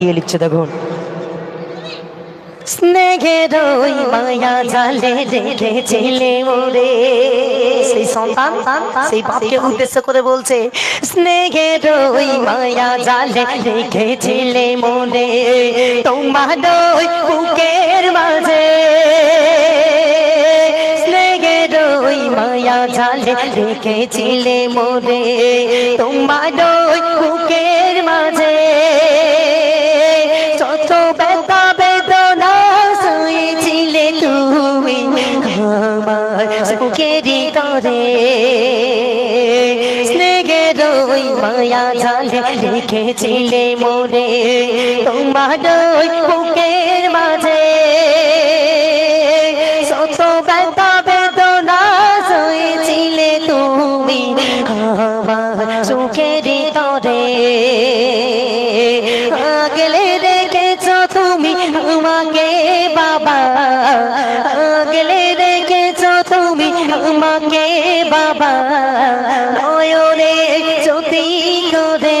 লিখছে দেখুন, স্নেহের ওই মায়া জালে রেখেছিলে মোরে। সেই সন্তান সেই বাপকে উদ্দেশ্য করে বলছে, স্নেহের ওই মায়া জালে রেখেছিলে মোরে, তোমার ওই বুকের মাঝে স্নেহের ওই মায়া জালে রেখেছিলে মোরে, তোমার ওই বুকের মাঝে যত ব্যথা বেদনা সয়েছিলে তুমি আমার সুখেরই তরে, স্নেহের ওই মায়া জালে রেখেছিলে মোরে, তোমার ওই বুকের মাঝে যত ব্যথা বেদনা সয়েছিলে তুমি আমার সুখেরই তরে। আগলে রেখেছো তুমি আমাকে বাবা, আগলে রেখেছো তুমি আমাকে বাবা, নয়নে জ্যোতি করে